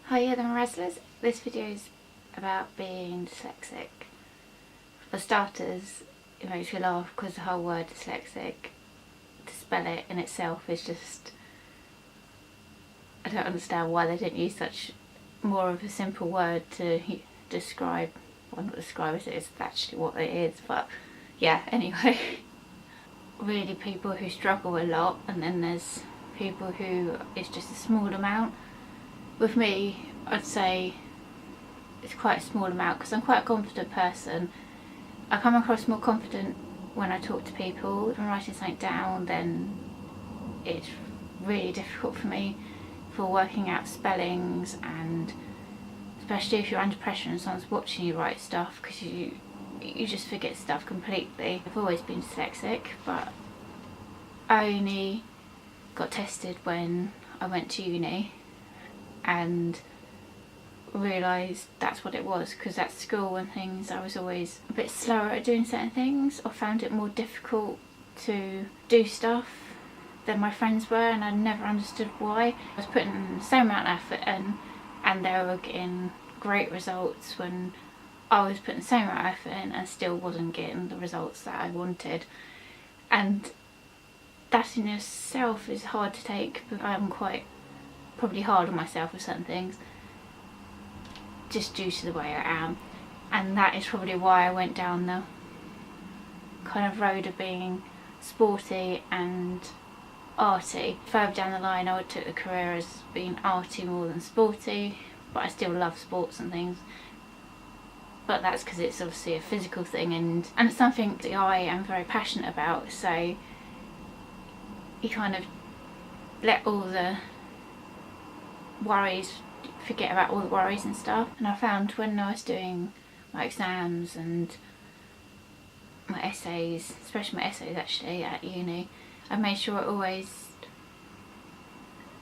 Hiya there, Razzlers. This video is about being dyslexic. For starters, it makes me laugh because the whole word dyslexic, to spell it in itself is just, I don't understand why they didn't use such more of a simple word to describe, well not describe it, it's actually what it is, but yeah, anyway. Really people who struggle a lot, and then there's people who it's just a small amount. With me, I'd say it's quite a small amount because I'm quite a confident person. I come across more confident when I talk to people. If I'm writing something down, then it's really difficult for me for working out spellings, and especially if you're under pressure and someone's watching you write stuff, because you just forget stuff completely. I've always been dyslexic, but I only got tested when I went to uni and realised that's what it was, because at school and things I was always a bit slower at doing certain things, or found it more difficult to do stuff than my friends were, and I never understood why. I was putting the same amount of effort in and they were getting great results when I was putting the same amount of effort in and still wasn't getting the results that I wanted. And that in itself is hard to take, but I'm quite probably hard on myself with certain things just due to the way I am, and that is probably why I went down the kind of road of being sporty and arty. Further down the line I would took the career as being arty more than sporty, but I still love sports and things, but that's because it's obviously a physical thing, and it's something that I am very passionate about, so you kind of let all the worries, forget about all the worries and stuff. And I found when I was doing my exams and my essays, especially my essays actually at uni, I made sure I always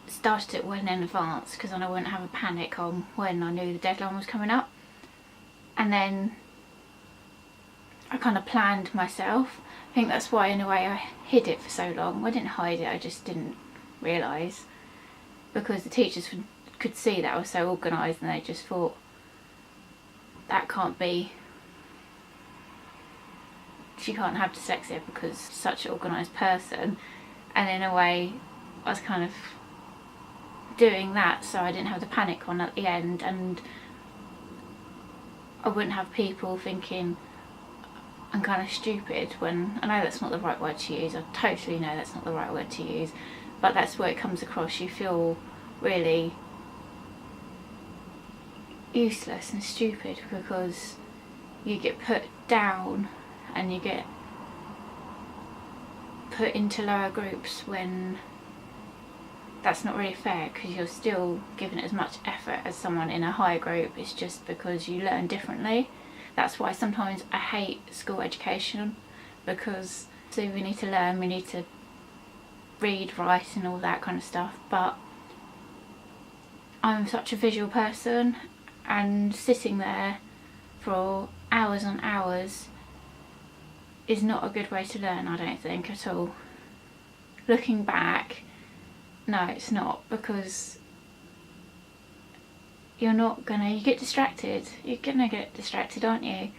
started it well in advance, because then I wouldn't have a panic on when I knew the deadline was coming up. And then I kind of planned myself. I think that's why in a way I hid it for so long. I didn't hide it, I just didn't realise, because the teachers could see that I was so organised, and they just thought, that can't be, she can't have dyslexia because she's such an organised person. And in a way I was kind of doing that so I didn't have the panic on at the end, and I wouldn't have people thinking I'm kind of stupid, when I know that's not the right word to use. I totally know that's not the right word to use, but that's where it comes across. You feel really useless and stupid because you get put down and you get put into lower groups, when that's not really fair, because you're still giving as much effort as someone in a higher group. It's just because you learn differently. That's why sometimes I hate school education, because so we need to learn, we need to read, write and all that kind of stuff, but I'm such a visual person, and sitting there for hours on hours is not a good way to learn, I don't think, at all. Looking back, no it's not, because you get distracted. You're gonna get distracted, aren't you?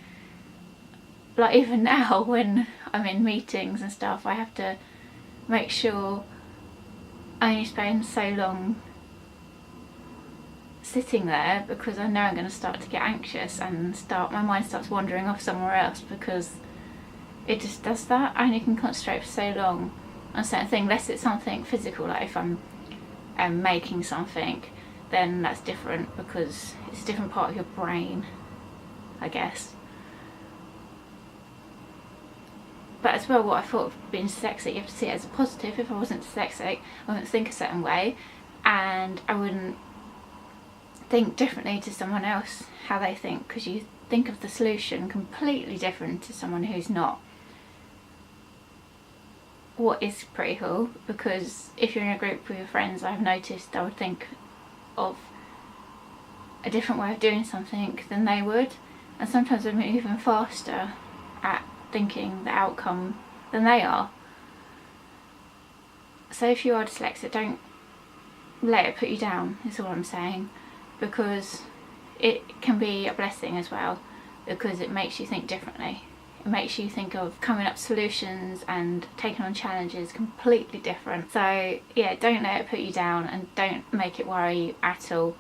Like even now when I'm in meetings and stuff, I have to make sure I only spend so long sitting there, because I know I'm going to start to get anxious and my mind starts wandering off somewhere else, because it just does that. I only can concentrate for so long on a certain thing, unless it's something physical, like if I'm making something, then that's different, because it's a different part of your brain, I guess. But as well, what I thought of being dyslexic, you have to see it as a positive. If I wasn't dyslexic, I wouldn't think a certain way, and I wouldn't think differently to someone else how they think, because you think of the solution completely different to someone who's not. What is pretty cool, because if you're in a group with your friends, I've noticed I would think of a different way of doing something than they would, and sometimes I'm even faster at thinking the outcome than they are. So if you are dyslexic, don't let it put you down, is all I'm saying. because it can be a blessing as well, because it makes you think differently. It makes you think of coming up with solutions and taking on challenges completely different. So yeah, don't let it put you down and don't make it worry you at all.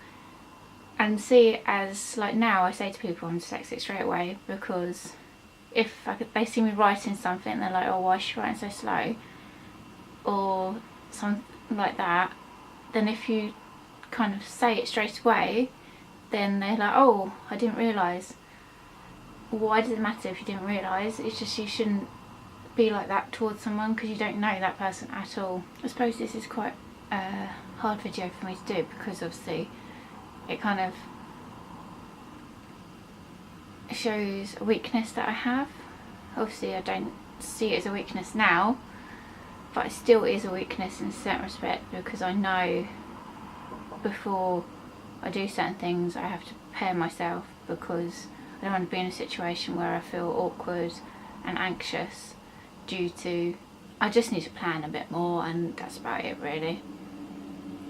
And see it as, like, now I say to people I'm dyslexic straight away, because if they see me writing something, they're like, oh, why is she writing so slow? Or something like that. Then if you kind of say it straight away, then they're like, oh, I didn't realise. Why does it matter if you didn't realise? It's just you shouldn't be like that towards someone, because you don't know that person at all. I suppose this is quite a hard video for me to do, because obviously it kind of shows a weakness that I have. Obviously I don't see it as a weakness now, but it still is a weakness in a certain respect, because I know before I do certain things I have to prepare myself, because I don't want to be in a situation where I feel awkward and anxious due to, I just need to plan a bit more, and that's about it really.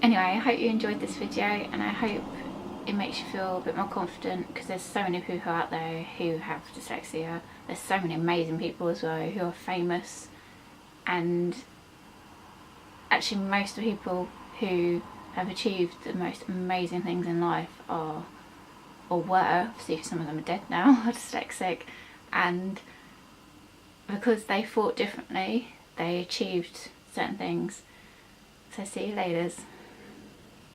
Anyway, I hope you enjoyed this video, and I hope it makes you feel a bit more confident, because there's so many people out there who have dyslexia. There's so many amazing people as well who are famous, and actually most of the people who have achieved the most amazing things in life are, or were, obviously some of them are dead now, are dyslexic, and because they thought differently they achieved certain things. So see you later.